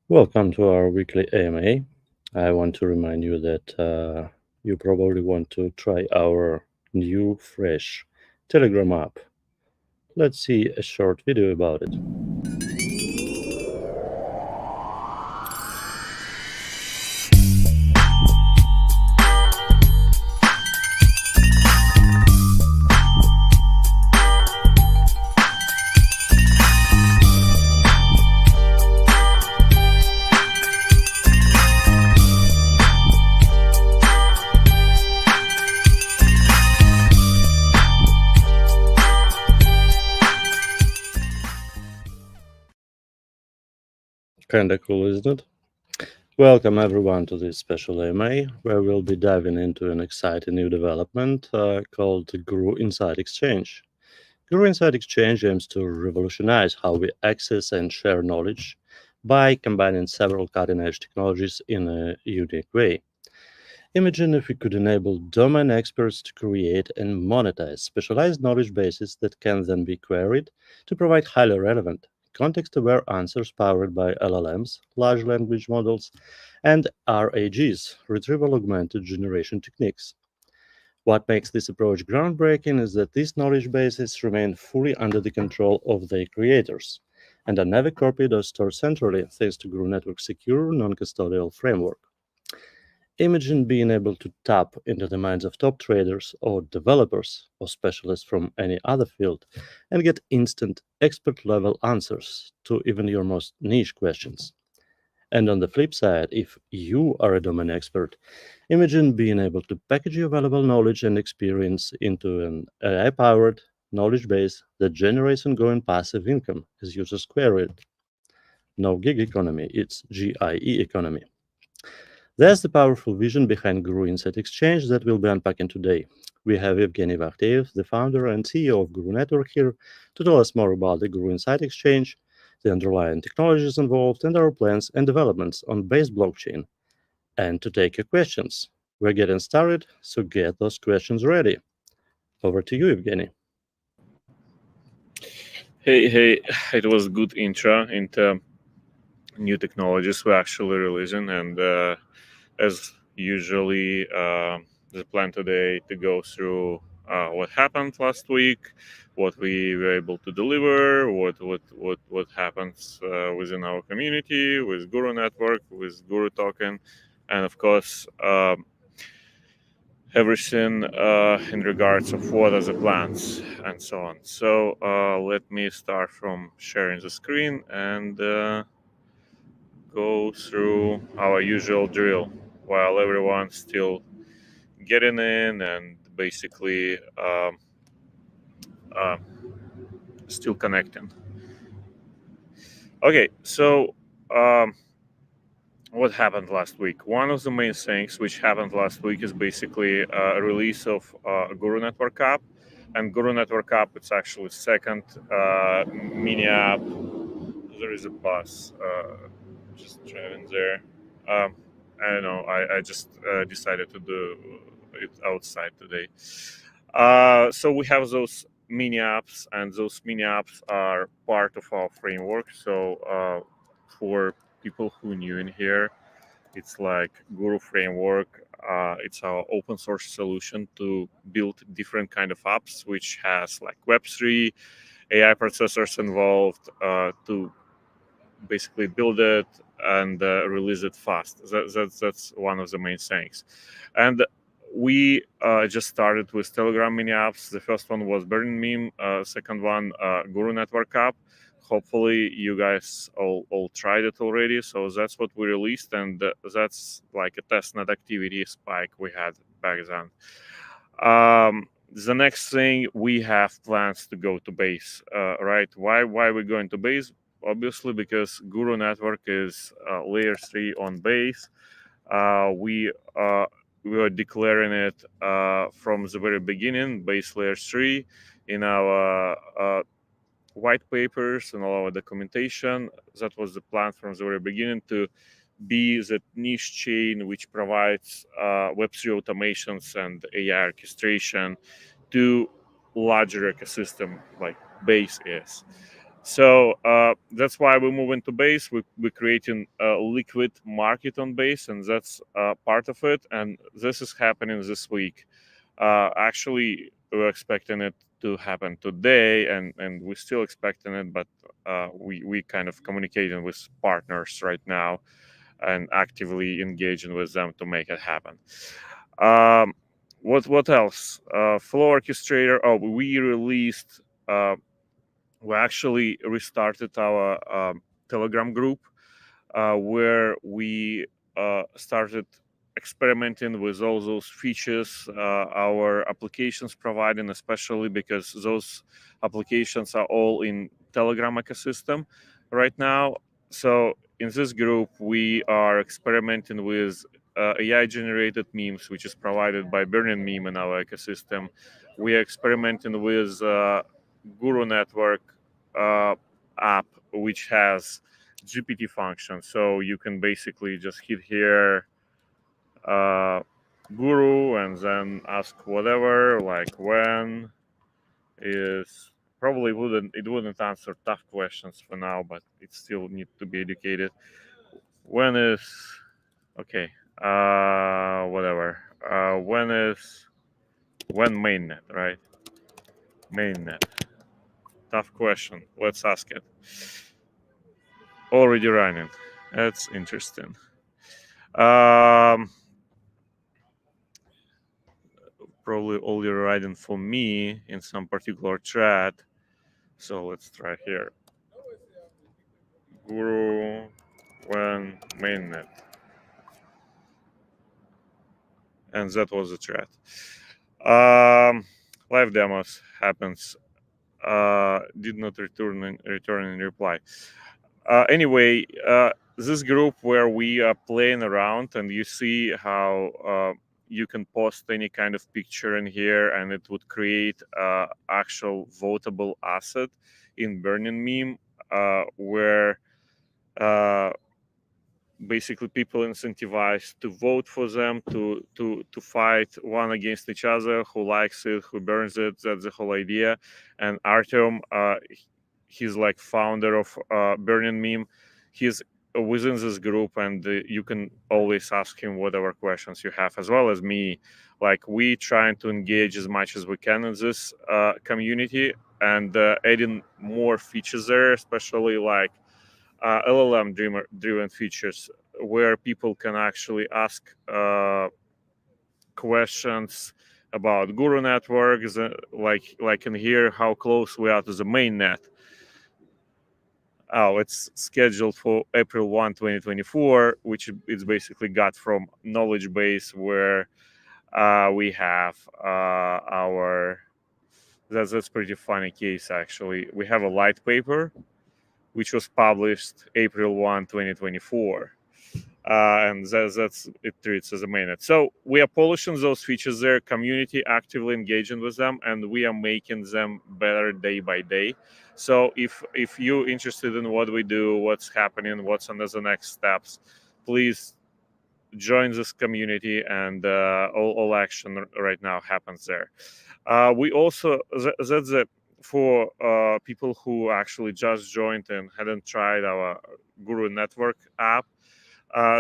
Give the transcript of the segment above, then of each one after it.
Welcome to our weekly AMA. I want to remind you that you probably want to try our new, fresh Telegram app. Let's see a short video about it. Kinda cool, isn't it? Welcome everyone to this special AMA, where we'll be diving into an exciting new development called Guru Insight Exchange. Guru Insight Exchange aims to revolutionize how we access and share knowledge by combining several cutting edge technologies in a unique way. Imagine if we could enable domain experts to create and monetize specialized knowledge bases that can then be queried to provide highly relevant, context aware answers powered by LLMs, large language models, and RAGs, retrieval augmented generation techniques. What makes this approach groundbreaking is that these knowledge bases remain fully under the control of their creators and are never copied or stored centrally thanks to Guru Network's secure, non custodial framework. Imagine being able to tap into the minds of top traders or developers or specialists from any other field and get instant expert level answers to even your most niche questions. And on the flip side, if you are a domain expert, imagine being able to package your valuable knowledge and experience into an AI powered knowledge base that generates ongoing passive income as users query it. No gig economy, it's GIE economy. There's the powerful vision behind Guru Insight Exchange that we'll be unpacking today. We have Evgeny Vakhteev, the founder and CEO of Guru Network, here to tell us more about the Guru Insight Exchange, the underlying technologies involved, and our plans and developments on base blockchain, and to take your questions. We're getting started, so get those questions ready. Over to you, Evgeny. Hey, it was good intro into new technologies we're actually releasing, and as usually, the plan today to go through what happened last week, what we were able to deliver, what happens within our community with Guru Network, with Guru Token, and of course. Everything in regards of what are the plans and so on. So let me start from sharing the screen and go through our usual drill while everyone's still getting in and basically uh, still connecting. Okay, so what happened last week? One of the main things which happened last week is basically a release of Guru Network app. And Guru Network app, it's actually second mini app. There is a bus just driving there. I don't know. I just decided to do it outside today. So we have those mini apps, and those mini apps are part of our framework. So for people who new in here, it's like Guru framework. It's our open source solution to build different kind of apps, which has like Web3, AI processors involved to basically build it and release it fast. That's one of the main things. And we just started with Telegram mini apps. The first one was Burning Meme. Second one, Guru Network app. Hopefully, you guys all tried it already. So that's what we released, and that's like a testnet activity spike we had back then. The next thing, we have plans to go to base. Right? Why we're going to base? Obviously, because Guru Network is layer 3 on base. We were declaring it from the very beginning, base layer 3, in our white papers and all our documentation. That was the plan from the very beginning, to be that niche chain which provides Web3 automations and AI orchestration to larger ecosystem like Base is. So that's why we move into Base. We're creating a liquid market on Base, and that's part of it. And this is happening this week. Actually, we're expecting it to happen today, and we're still expecting it, but we kind of communicating with partners right now and actively engaging with them to make it happen. What else? Flow Orchestrator. Oh, we released. We actually restarted our Telegram group where we started experimenting with all those features our applications providing, especially because those applications are all in Telegram ecosystem right now. So in this group, we are experimenting with AI-generated memes, which is provided by Burning Meme in our ecosystem. We are experimenting with Guru Network app, which has GPT function. So you can basically just hit here Guru and then ask whatever, like when is probably wouldn't answer tough questions for now, but it still needs to be educated. When is okay? Whatever. When mainnet, right? Mainnet. Tough question. Let's ask it. Already running. That's interesting. Probably already writing for me in some particular chat. So let's try here. Guru when mainnet. And that was the chat. Live demos happens. Did not return in reply. Anyway, this group where we are playing around, and you see how you can post any kind of picture in here, and it would create actual votable asset in Burning Meme, where basically people incentivized to vote for them, to fight one against each other, who likes it, who burns it. That's the whole idea. And Artyom, he's like founder of Burning Meme. He's within this group, and you can always ask him whatever questions you have, as well as me. Like, we trying to engage as much as we can in this community, and adding more features there, especially like LLM driven features where people can actually ask questions about Guru networks, like in here, how close we are to the main net. Oh, it's scheduled for April 1, 2024, which it's basically got from knowledge base where we have our. That's pretty funny case, actually. We have a light paper which was published April 1, 2024. And that's it treats as a mainnet. So we are polishing those features there, community actively engaging with them, and we are making them better day by day. So if you're interested in what we do, what's happening, what's under the next steps, please join this community, and all action right now happens there. We also that's it for people who actually just joined and hadn't tried our Guru Network app.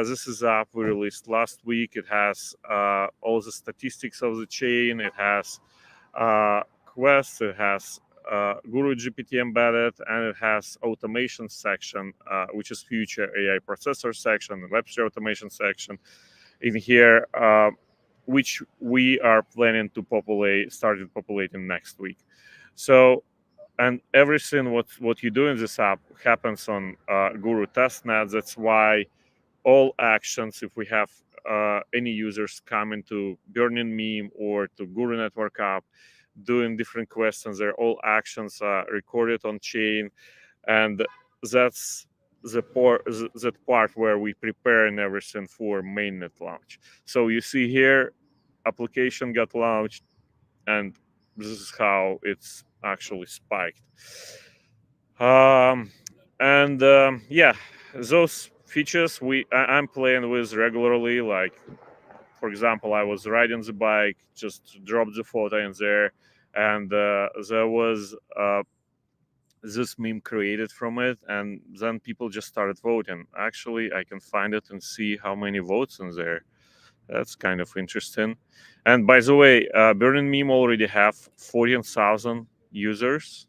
This is an app we released last week. It has all the statistics of the chain. It has quests. It has Guru GPT embedded, and it has automation section, which is future AI processor section, Web3 automation section in here, which we are planning to started populating next week. So, and everything what you do in this app happens on Guru testnet. That's why all actions, if we have any users coming to Burning Meme or to Guru Network app doing different questions, their all actions are recorded on chain, and that's that part where we preparing everything for mainnet launch. So you see here, application got launched, and this is how it's actually spiked. Yeah, those features I'm playing with regularly. Like, for example, I was riding the bike, just dropped the photo in there, and there was this meme created from it, and then people just started voting. Actually, I can find it and see how many votes in there. That's kind of interesting. And by the way, Burning Meme already have 14,000 users,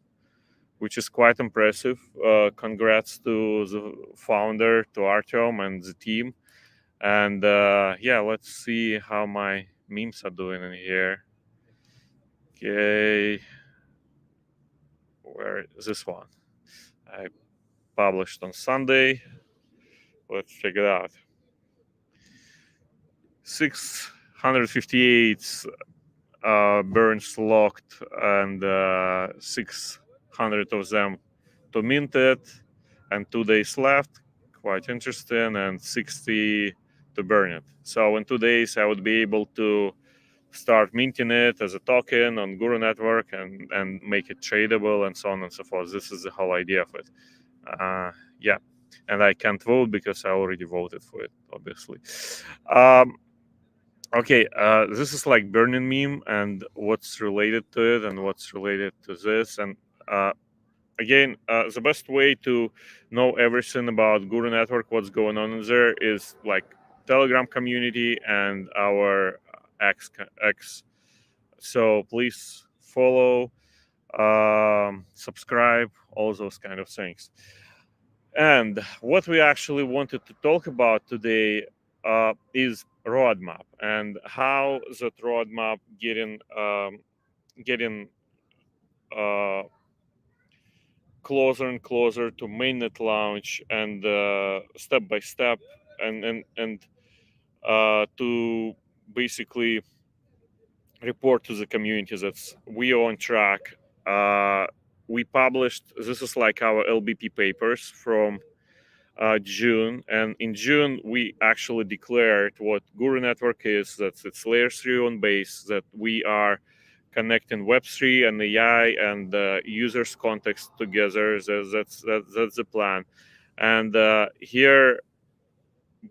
which is quite impressive. Congrats to the founder, to Artyom and the team. And yeah, let's see how my memes are doing in here. Okay, where is this one? I published on Sunday. Let's check it out. 658 burns locked, and 600 of them to mint it, and 2 days left. Quite interesting, and 60 to burn it. So in 2 days, I would be able to start minting it as a token on Guru Network and make it tradable and so on and so forth. This is the whole idea of it. Yeah, and I can't vote because I already voted for it, obviously. Okay, this is like Burning Meme and what's related to it and what's related to this. And again, the best way to know everything about Guru Network, what's going on in there, is like Telegram community and our X. So please follow, subscribe, all those kind of things. And what we actually wanted to talk about today is roadmap and how that roadmap getting closer and closer to mainnet launch, and step by step, and to basically report to the community that we are on track. We published, this is like our LBP papers from June, and in June we actually declared what Guru Network is, that it's layer 3 on base, that we are connecting Web3 and AI and users context together. That's the plan. And here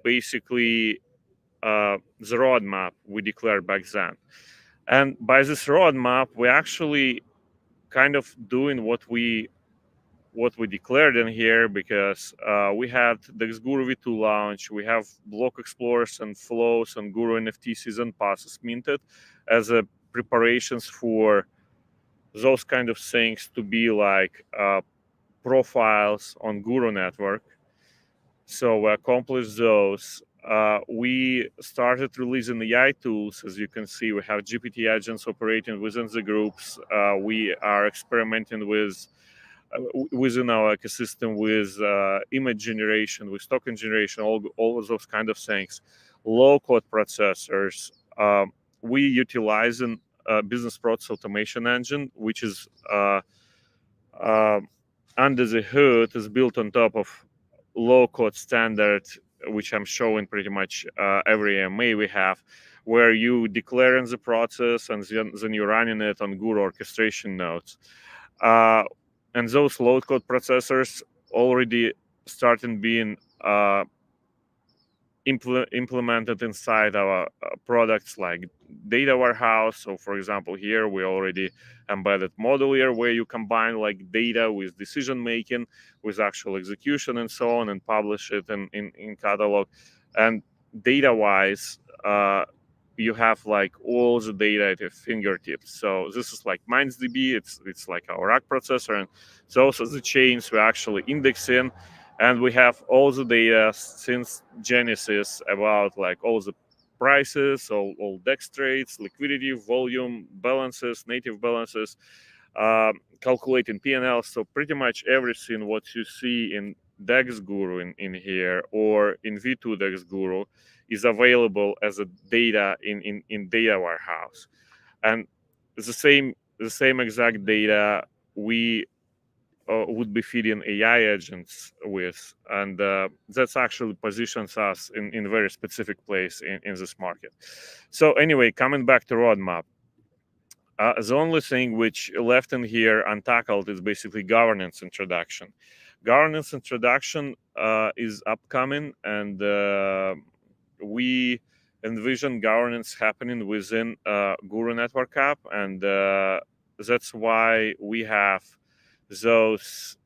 basically the roadmap we declared back then. And by this roadmap, we actually kind of doing what we declared in here, because we had the Guru V2 launch, we have block explorers and flows and Guru NFT season passes minted as a preparations for those kind of things to be like profiles on Guru Network. So we accomplished those. We started releasing AI tools. As you can see, we have GPT agents operating within the groups. We are experimenting with within our ecosystem with image generation, with token generation, all of those kind of things. Low code processors. We utilizing business process automation engine, which is under the hood, is built on top of low code standard, which I'm showing pretty much every AMA we have, where you declare in the process and then you're running it on Guru orchestration nodes. And those low code processors already started being implemented inside our products like data warehouse. So for example, here we already embedded Modular, where you combine like data with decision making, with actual execution and so on, and publish it in catalog. And data wise, you have like all the data at your fingertips. So this is like MinesDB, it's like our RAG processor, and those are the chains we're actually indexing. And we have all the data since Genesis about like all the prices, all DEX trades, liquidity, volume, balances, native balances, calculating P&L. So pretty much everything what you see in DEX Guru in here, or in V2 DEX Guru, is available as a data in data warehouse. And the same exact data we would be feeding AI agents with, and that's actually positions us in very specific place in this market. So anyway, coming back to roadmap, the only thing which left in here untackled is basically governance introduction. Governance introduction is upcoming, and we envision governance happening within Guru Network app, and that's why we have those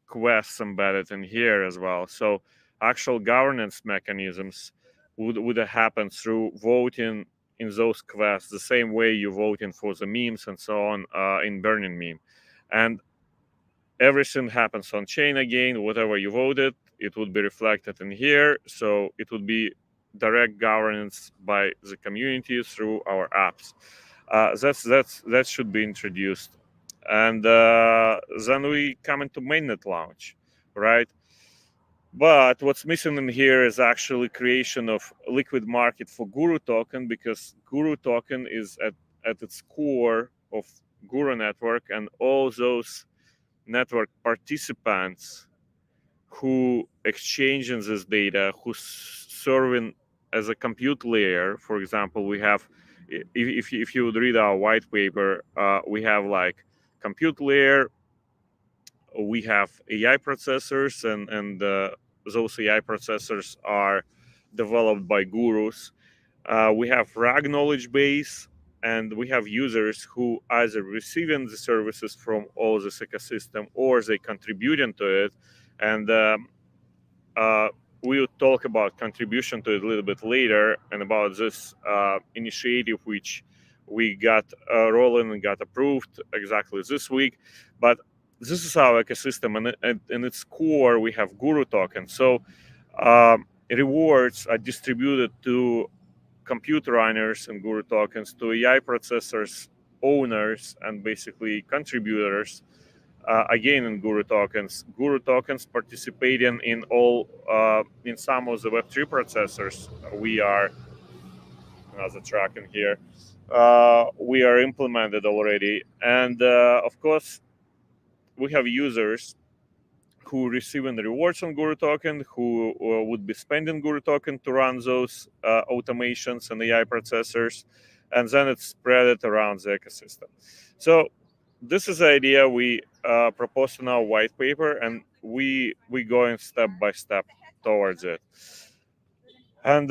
quests embedded in here as well. So actual governance mechanisms would happen through voting in those quests the same way you voting for the memes and so on in Burning Meme. And everything happens on chain again. Whatever you voted, it would be reflected in here. So it would be direct governance by the community through our apps. That should be introduced, and then we come into mainnet launch, right? But what's missing in here is actually creation of liquid market for Guru token, because Guru token is at its core of Guru network, and all those network participants who exchanging this data, who serving as a compute layer. For example, we have, if you would read our white paper, we have like compute layer, we have AI processors, and those AI processors are developed by gurus. We have RAG knowledge base, and we have users who either receiving the services from all this ecosystem or they contributing to it. And we'll talk about contribution to it a little bit later, and about this initiative which we got rolling and got approved exactly this week. But this is our ecosystem, and in its core we have Guru token. So rewards are distributed to compute runners and Guru tokens, to AI processors owners and basically contributors, again in Guru tokens participating in all in some of the Web3 processors. We are another track in here. We are implemented already, and of course we have users who receiving the rewards on Guru token, who would be spending Guru token to run those automations and AI processors, and then it's spread around the ecosystem. So this is the idea we proposed in our white paper, and we going step by step towards it. And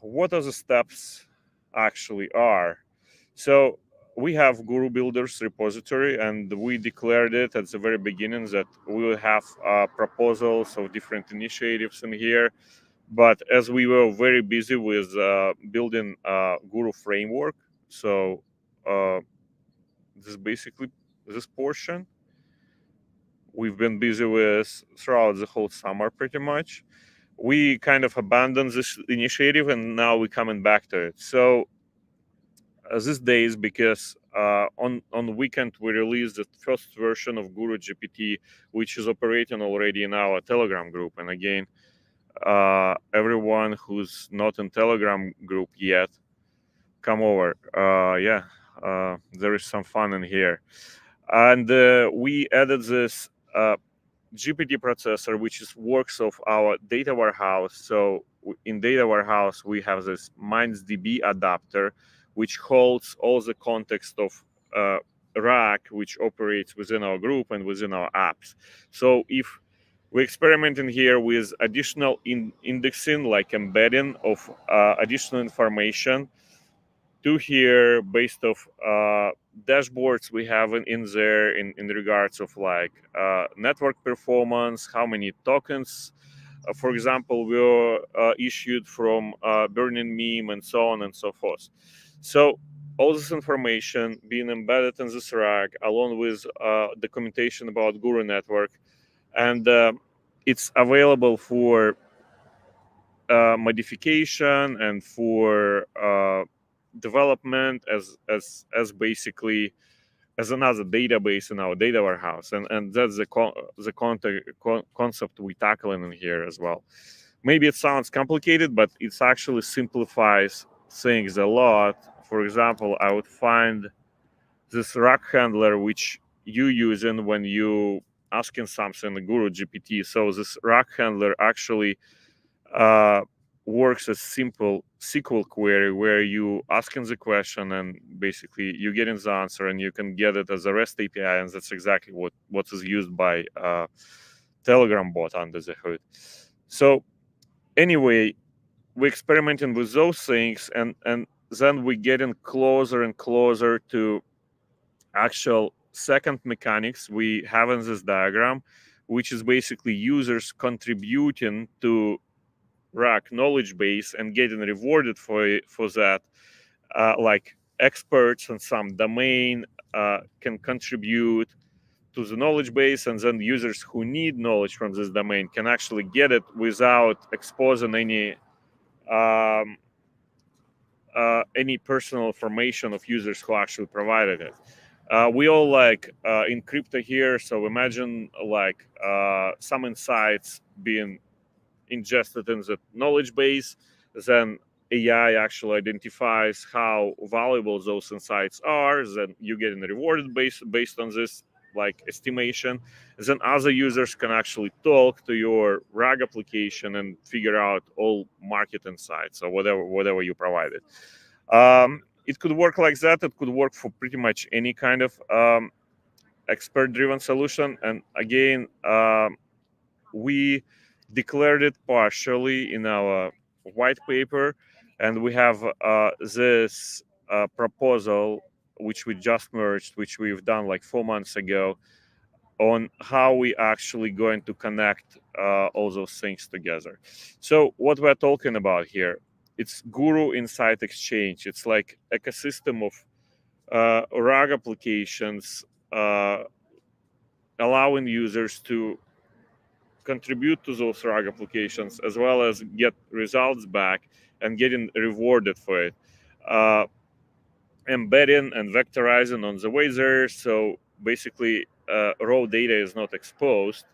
what are the steps actually are? So we have Guru Builders repository, and we declared it at the very beginning that we will have proposals of different initiatives in here. But as we were very busy with building Guru framework, so this basically this portion we've been busy with throughout the whole summer pretty much. We kind of abandoned this initiative, and now we're coming back to it. So these days, because on the weekend we released the first version of Guru GPT, which is operating already in our Telegram group. And again, everyone who's not in Telegram group yet, come over. There is some fun in here. And we added this GPT processor, which is works of our data warehouse. So in data warehouse, we have this MindsDB adapter, which holds all the context of RAG, which operates within our group and within our apps. So if we're experimenting here with additional indexing, like embedding of additional information to here based off dashboards we have in there in regards of like network performance, how many tokens, for example, were issued from Burning Meme, and so on and so forth. So all this information being embedded in this RAG, along with documentation about Guru network, and it's available for modification and for development as basically as another database in our data warehouse, and that's the concept we tackling in here as well. Maybe it sounds complicated, but it actually simplifies things a lot. For example, I would find this RAG handler which you using when you asking something in Guru GPT. So this RAG handler actually works as simple SQL query where you asking the question and basically you getting the answer, and you can get it as a REST API, and that's exactly what is used by Telegram bot under the hood. So anyway, we're experimenting with those things, and then we're getting closer and closer to actual second mechanics we have in this diagram, which is basically users contributing to RAG knowledge base and getting rewarded for that. Like experts in some domain can contribute to the knowledge base, and then users who need knowledge from this domain can actually get it without exposing any personal information of users who actually provided it. We all like in crypto here, so imagine like some insights being ingested in the knowledge base, then AI actually identifies how valuable those insights are, then you getting rewarded based on this like estimation. Then other users can actually talk to your RAG application and figure out all market insights or whatever you provided. It could work like that. It could work for pretty much any kind of expert-driven solution. And again, we declared it partially in our white paper, and we have this proposal which we just merged, which we've done like 4 months ago, on how we actually going to connect all those things together. So what we're talking about here, it's Guru Insight Exchange. It's like ecosystem of RAG applications allowing users to contribute to those RAG applications as well as get results back and getting rewarded for it. Embedding and vectorizing on the way there, so basically raw data is not exposed.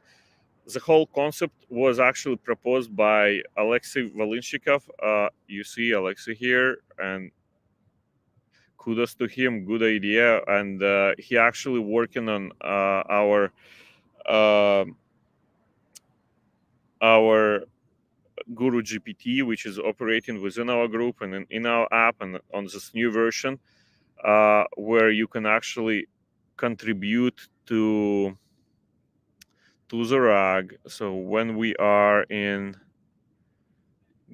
The whole concept was actually proposed by Alexei Valinshikov. You see Alexei here, and kudos to him, good idea. And he actually working on our Guru GPT, which is operating within our group and in our app, and on this new version, where you can actually contribute to the RAG. So when we are in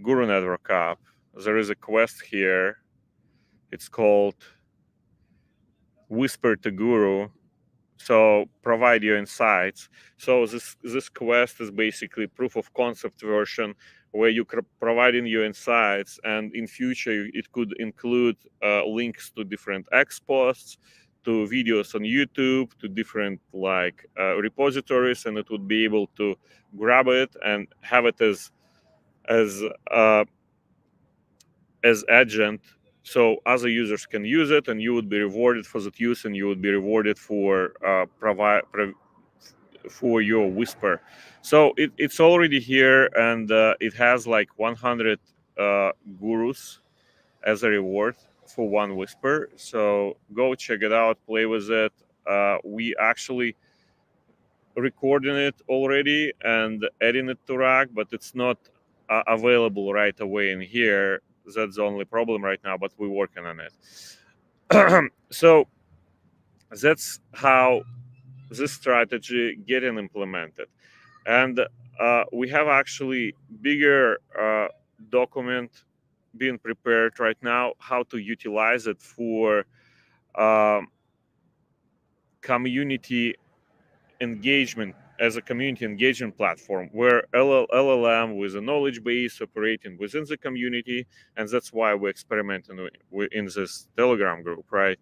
Guru Network app, there is a quest here. It's called Whisper to Guru. So provide your insights. So this quest is basically proof of concept version where you providing your insights, and in future it could include links to different X posts, to videos on YouTube, to different like repositories, and it would be able to grab it and have it as agent, so other users can use it, and you would be rewarded for that use, and you would be rewarded for for your Whisper. So it's already here, and it has like 100 gurus as a reward for one Whisper. So go check it out, play with it. We actually recording it already and adding it to RAG, but it's not available right away in here. That's the only problem right now, but we're working on it. So that's how this strategy getting implemented. And we have actually bigger document being prepared right now, how to utilize it for community engagement, as a community engagement platform, where LLM with a knowledge base operating within the community, and that's why we're experimenting in this Telegram group, right?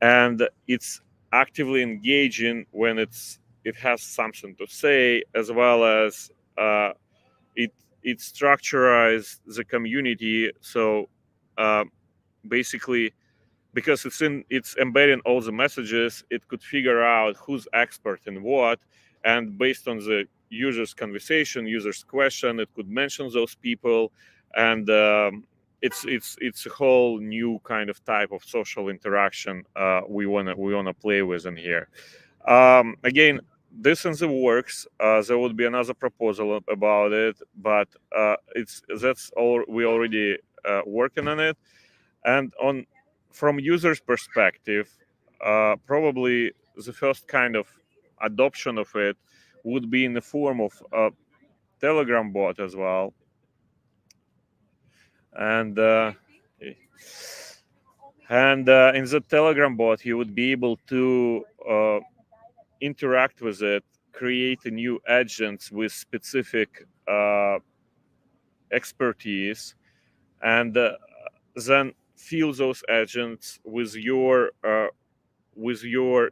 And it's actively engaging when it has something to say, as well as it structures the community. So basically, because it's embedding all the messages, it could figure out who's expert in what, and based on the user's conversation, user's question, it could mention those people, and it's a whole new kind of type of social interaction we wanna play with in here. Again, this in the works. There would be another proposal about it, but that's all. We already working on it, and from users' perspective, probably the first kind of adoption of it would be in the form of a Telegram bot as well. And And in the Telegram bot, you would be able to interact with it, create a new agents with specific expertise, and then fill those agents with your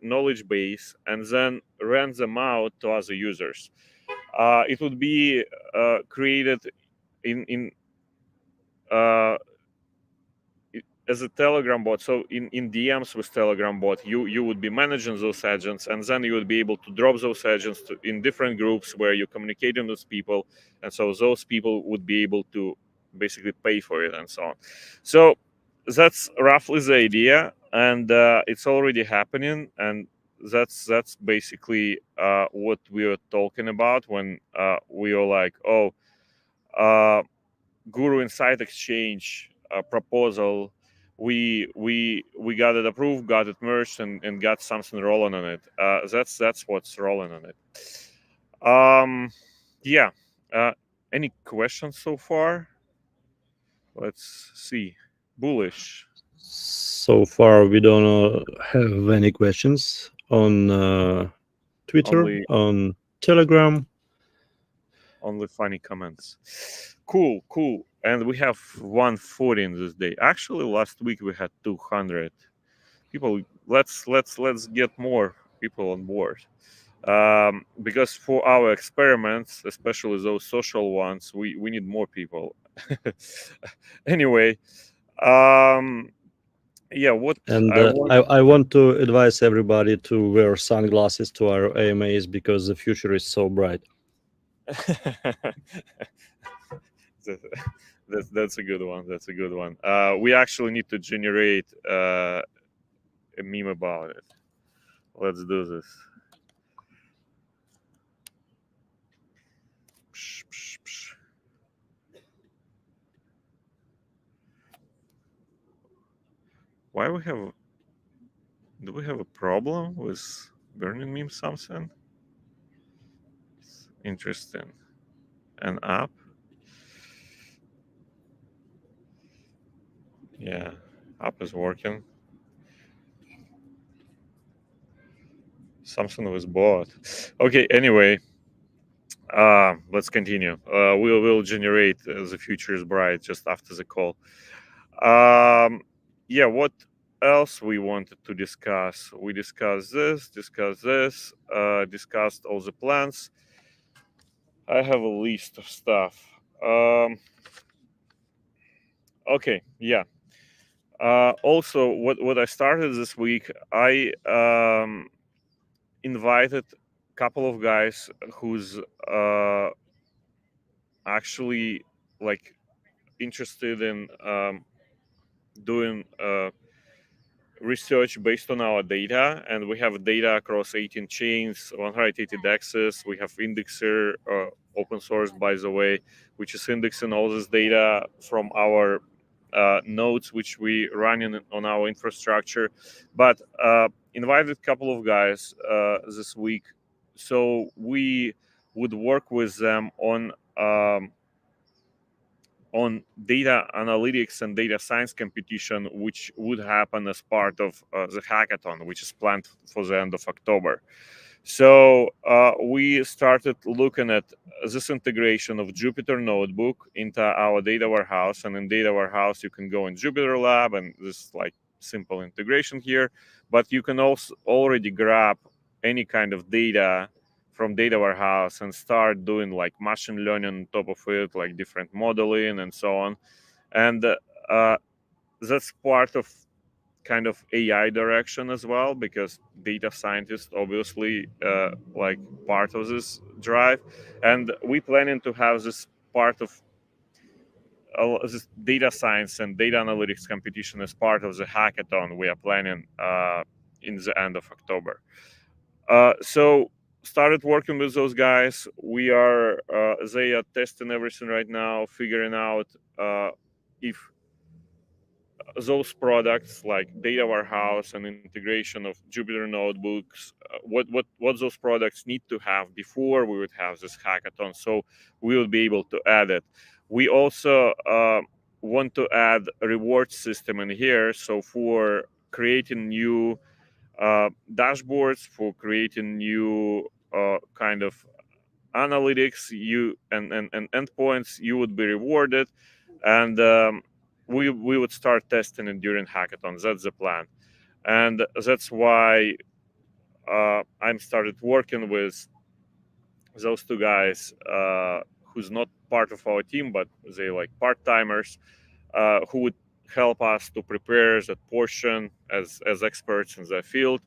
knowledge base, and then rent them out to other users. It would be created in as a Telegram bot. So in DMs with Telegram bot, you would be managing those agents, and then you would be able to drop those agents in different groups where you're communicating with people, and so those people would be able to basically pay for it and so on. So that's roughly the idea, and it's already happening, and that's basically what we were talking about when we were like, oh, Guru Insight Exchange proposal. We got it approved, got it merged, and got something rolling on it. That's what's rolling on it. Yeah. Any questions so far? Let's see. Bullish. So far, we don't have any questions on Twitter, on Telegram. Only funny comments. Cool. And we have 140 in this day. Actually, last week we had 200 people. Let's get more people on board. Because for our experiments, especially those social ones, we need more people. Anyway, yeah. What and I want to advise everybody to wear sunglasses to our AMAs because the future is so bright. That's a good one. That's a good one. We actually need to generate a meme about it. Let's do this. Psh, psh, psh. Why do we have a problem with burning meme something? It's interesting. An app? Yeah, app is working. Something was bought. Okay, anyway, let's continue. We will generate the future is bright just after the call. Yeah, what else we wanted to discuss? We discussed this, discussed all the plans. I have a list of stuff. Okay, yeah. Also, what I started this week, I invited a couple of guys who's actually like interested in doing research based on our data, and we have data across 18 chains, 180 dexes. We have Indexer, open source, by the way, which is indexing all this data from our nodes which we run on our infrastructure. But invited a couple of guys this week, so we would work with them on data analytics and data science competition, which would happen as part of the hackathon, which is planned for the end of October. So we started looking at this integration of Jupyter Notebook into our data warehouse. And in data warehouse, you can go in Jupyter Lab, and this is like simple integration here. But you can also already grab any kind of data from data warehouse and start doing like machine learning on top of it, like different modeling and so on. And that's part of kind of AI direction as well, because data scientists obviously like part of this drive, and we planning to have this part of this data science and data analytics competition as part of the hackathon we are planning in the end of October. So started working with those guys. We are they are testing everything right now, figuring out if those products like data warehouse and integration of Jupyter notebooks, what those products need to have before we would have this hackathon, so we will be able to add it. We also want to add a reward system in here. So for creating new dashboards, for creating new kind of analytics, and endpoints, you would be rewarded, and we would start testing it during hackathons. That's the plan, and that's why I'm started working with those two guys who's not part of our team, but they like part-timers who would help us to prepare that portion as experts in their field,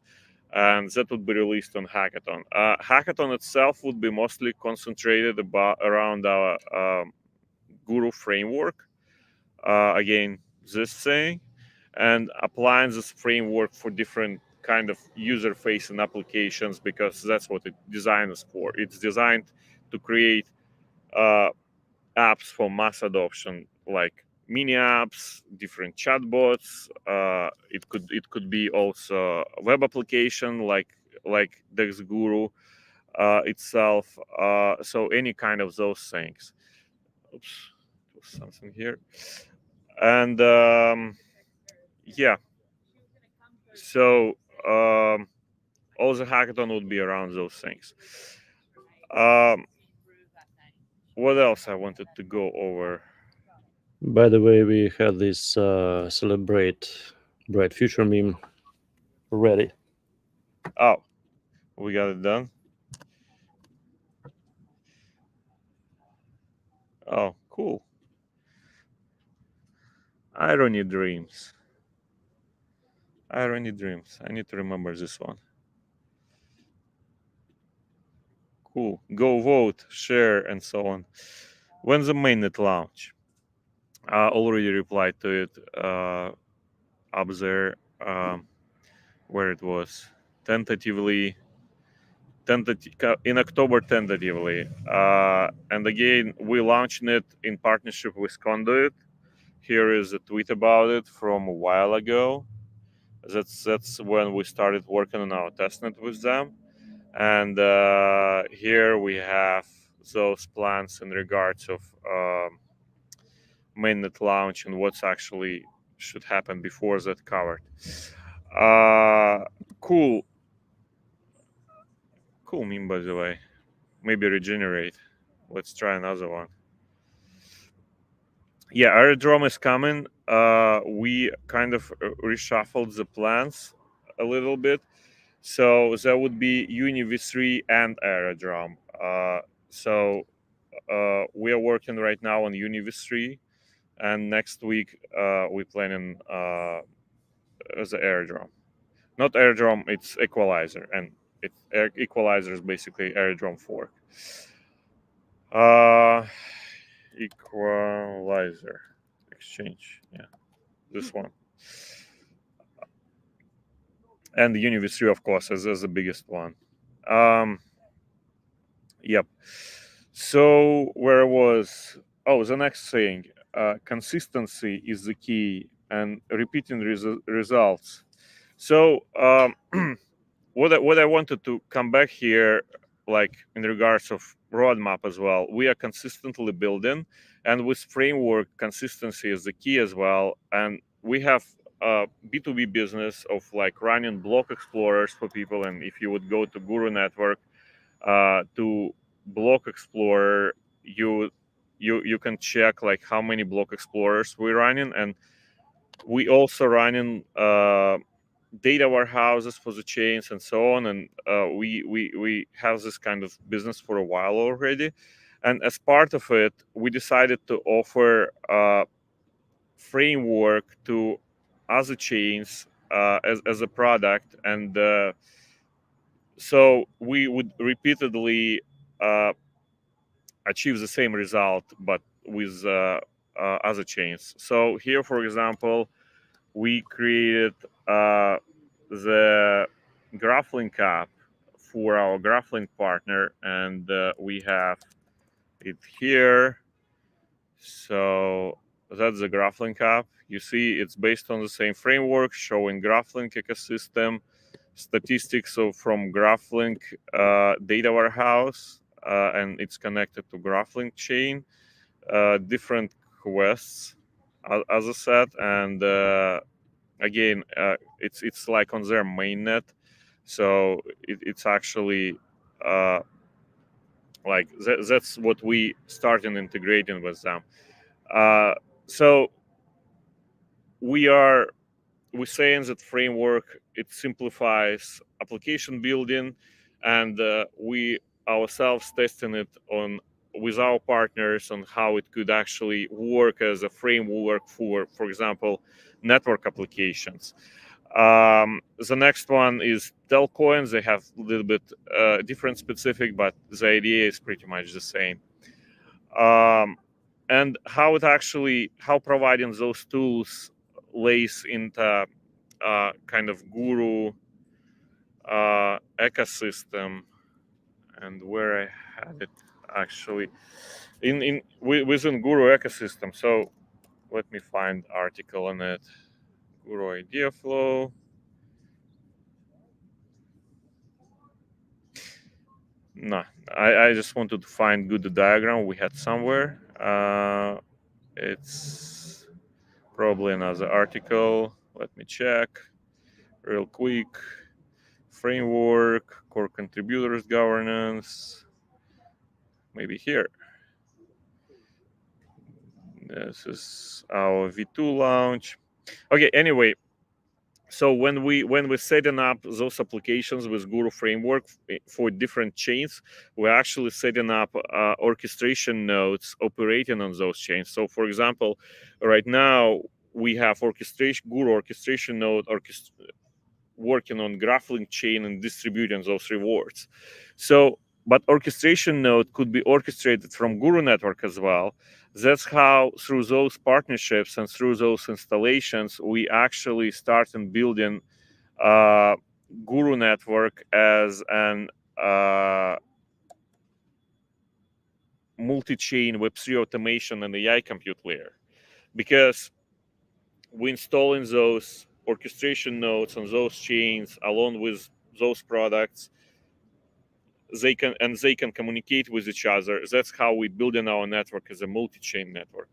and that would be released on Hackathon. Hackathon itself would be mostly concentrated around our Guru framework. Again, this thing, and applying this framework for different kind of user-facing applications, because that's what it designed for. It's designed to create apps for mass adoption, like mini apps, different chatbots. It could be also a web application like Dex Guru itself. So any kind of those things. Oops, something here. And yeah, so all the hackathon would be around those things. What else I wanted to go over? By the way, we had this celebrate bright future meme ready. Oh, we got it done. Oh, cool. Irony Dreams. Irony Dreams. I need to remember this one. Cool. Go vote, share, and so on. When the mainnet launch? I already replied to it up there, where it was tentatively in October, tentatively. And again, we launched it in partnership with Conduit. Here is a tweet about it from a while ago. That's when we started working on our testnet with them. And here we have those plans in regards of mainnet launch and what's actually should happen before that covered. Cool meme, by the way. Maybe regenerate. Let's try another one. Yeah, Aerodrome is coming. We kind of reshuffled the plans a little bit. So that would be UniV3 and Aerodrome. So we are working right now on UniV3, and next week we're planning the Aerodrome. Not Aerodrome, it's Equalizer, and Equalizer is basically Aerodrome fork. Equalizer exchange, yeah, this one. And the UniV3, of course, is the biggest one. Yep. So where was? Oh, the next thing. Consistency is the key, and repeating results. So what I wanted to come back here, like in regards of roadmap as well, we are consistently building, and with framework, consistency is the key as well. And we have a B2B business of like running block explorers for people. And if you would go to Guru Network to block explorer, you can check like how many block explorers we're running, and we also running data warehouses for the chains and so on. And we have this kind of business for a while already. And as part of it, we decided to offer a framework to other chains as a product. And so we would repeatedly achieve the same result, but with other chains. So here, for example, we created the GraphLink app for our GraphLink partner, and we have it here. So that's the GraphLink app. You see, it's based on the same framework, showing GraphLink ecosystem, statistics from GraphLink data warehouse, and it's connected to GraphLink chain, different quests as I said, and again, it's like on their mainnet, so it's actually like that's what we started integrating with them. So we're saying that framework, it simplifies application building, and we ourselves testing it on with our partners on how it could actually work as a framework for example, network applications. The next one is Telcoins. They have a little bit different specific, but the idea is pretty much the same. And how providing those tools lays into kind of Guru ecosystem, and where I had it actually within Guru ecosystem. So let me find article on it. Guru idea flow. No, I just wanted to find good diagram we had somewhere. It's probably another article. Let me check real quick. Framework, core contributors governance. Maybe here. This is our V2 launch. Okay, anyway, so when we're setting up those applications with Guru framework for different chains, we're actually setting up orchestration nodes operating on those chains. So for example, right now we have Guru orchestration node working on GraphLink chain and distributing those rewards. So, but orchestration node could be orchestrated from Guru network as well. That's how, through those partnerships and through those installations, we actually start and building Guru network as an multi-chain Web3 automation and AI compute layer, because we installing those orchestration nodes on those chains along with those products. They can communicate with each other. That's how we building our network as a multi-chain network.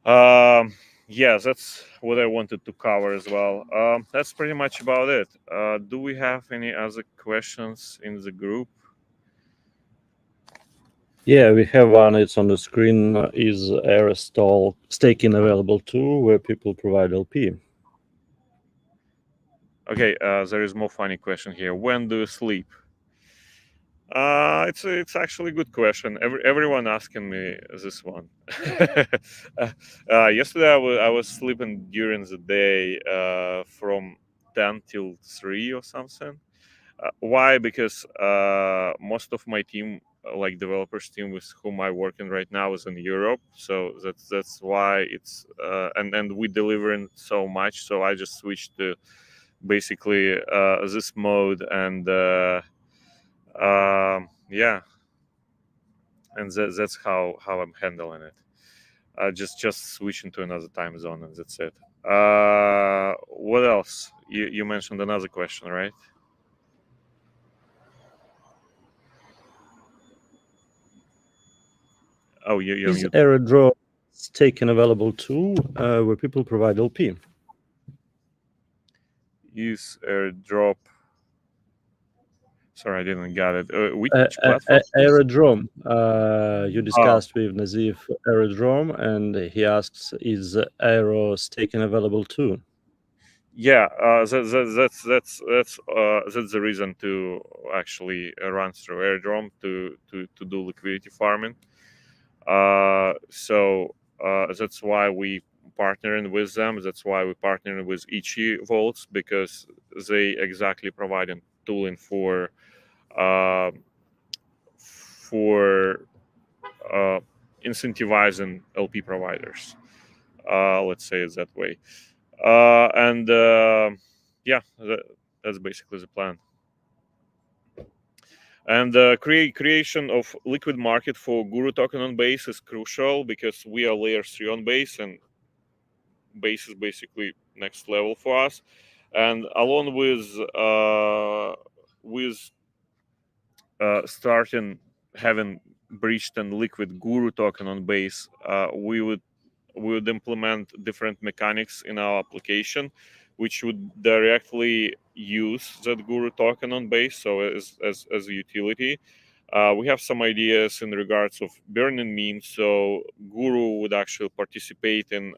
Yeah, that's what I wanted to cover as well. That's pretty much about it. Do we have any other questions in the group? Yeah, we have one. It's on the screen. Is Aerostall staking available too, where people provide LP? Okay, there is more funny question here. When do you sleep? It's actually a good question. Everyone asking me this one. Yesterday I was sleeping during the day from 10 till 3 or something. Why? Because most of my team, like developers team with whom I working right now, is in Europe. So that's why it's and we delivering so much. So I just switched to basically this mode, and yeah, and that's how I'm handling it. Just switching to another time zone, and that's it. What else? You mentioned another question, right? Oh, you're Is mute. Aerodrome staking available too, where people provide LP? Use airdrop. Sorry, I didn't get it. Which platform? Aerodrome. You discussed with Nazif Aerodrome, and he asks, is Aero staking available too? Yeah, that's the reason to actually run through airdrome to do liquidity farming. So that's why we partnering with them. That's why we partnering with Ichi Vaults, because they exactly providing tooling for incentivizing LP providers. Let's say it that way. And yeah, that's basically the plan. And creation of liquid market for Guru token on Base is crucial, because we are layer 3 on Base, and Base is basically next level for us. And along with starting having breached and liquid Guru token on Base, we would implement different mechanics in our application, which would directly use that Guru token on Base, so as a utility. We have some ideas in regards of burning memes, so Guru would actually participate in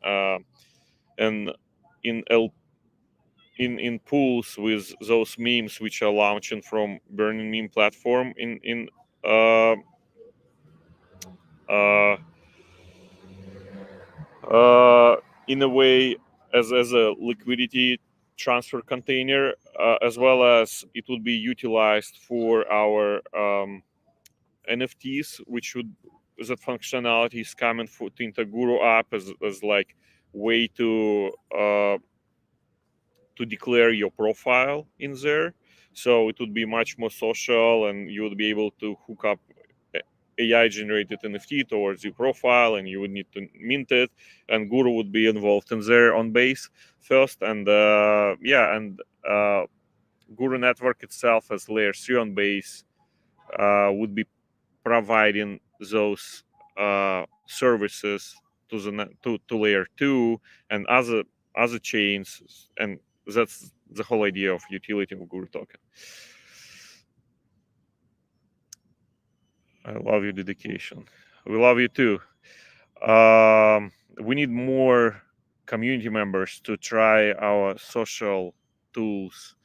pools with those memes which are launching from Burning Meme platform in a way as a liquidity transfer container, as well as it would be utilized for our NFTs, which would that functionality is coming for into Guru app as like way to declare your profile in there. So it would be much more social, and you would be able to hook up AI generated NFT towards your profile, and you would need to mint it, and Guru would be involved in there on Base first, and Guru network itself as layer 3 on Base would be providing those services to to layer 2 and other chains, and that's the whole idea of utility of Guru token. I love your dedication. We love you too. We need more community members to try our social tools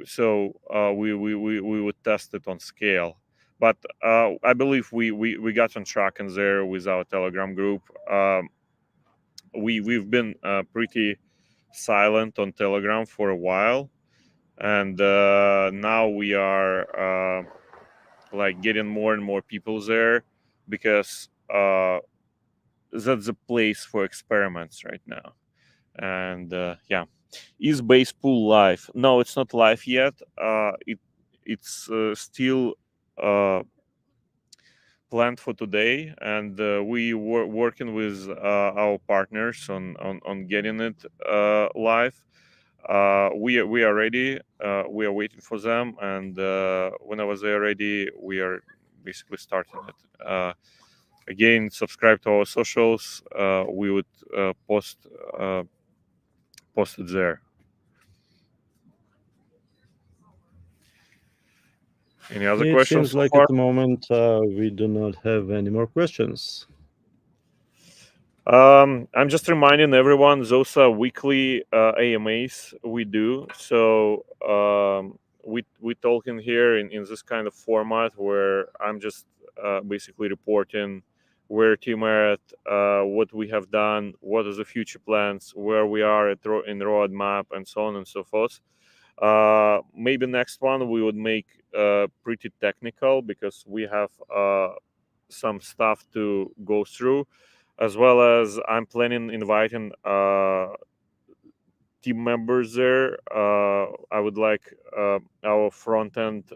so we would test it on scale. But I believe we got on track in there with our Telegram group. We've been pretty silent on Telegram for a while, and now we are like getting more and more people there, because that's a place for experiments right now. And is Base Pool live? No, it's not live yet. It's still planned for today, and we were working with our partners on getting it live. We are ready. We are waiting for them, and whenever they are ready, we are basically starting it. Again, subscribe to our socials. We would post it there. Any other questions? It seems like at the moment we do not have any more questions. I'm just reminding everyone, those are weekly AMAs we do. So we talking here in this kind of format where I'm just basically reporting where team are at, what we have done, what are the future plans, where we are in roadmap, and so on and so forth. Maybe next one we would make pretty technical, because we have some stuff to go through, as well as I'm planning inviting team members there. I would like our front-end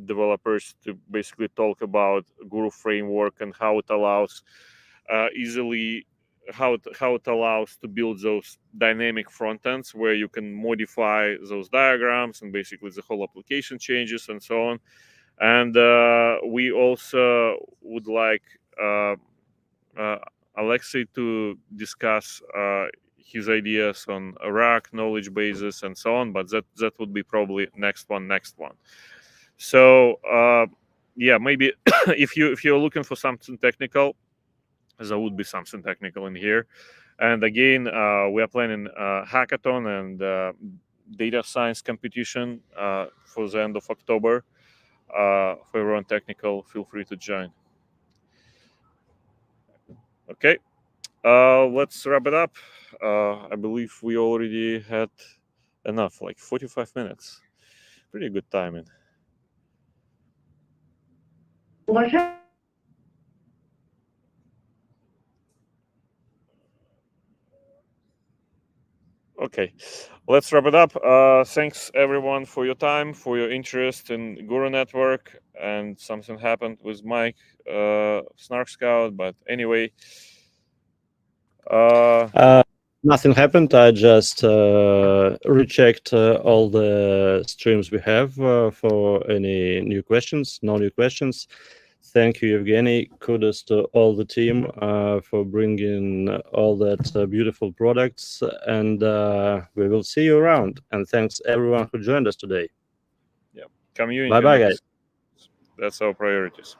developers to basically talk about Guru framework and how it allows how it allows to build those dynamic front ends where you can modify those diagrams, and basically the whole application changes and so on. And we also would like Alexei to discuss his ideas on RAC knowledge bases and so on, but that would be probably next one. So maybe if you're looking for something technical, there would be something technical in here. And again, we are planning hackathon and data science competition for the end of October. For everyone technical, feel free to join. Okay, let's wrap it up. I believe we already had enough, like 45 minutes. Pretty good timing. Okay, let's wrap it up. Thanks everyone for your time, for your interest in Guru Network. And something happened with Mike Snark Scout, but anyway. Nothing happened. I just rechecked all the streams we have for any new questions, no new questions. Thank you, Evgeny. Kudos to all the team for bringing all that beautiful products, and we will see you around. And thanks everyone who joined us today. Community. Bye-bye, guys. That's our priorities.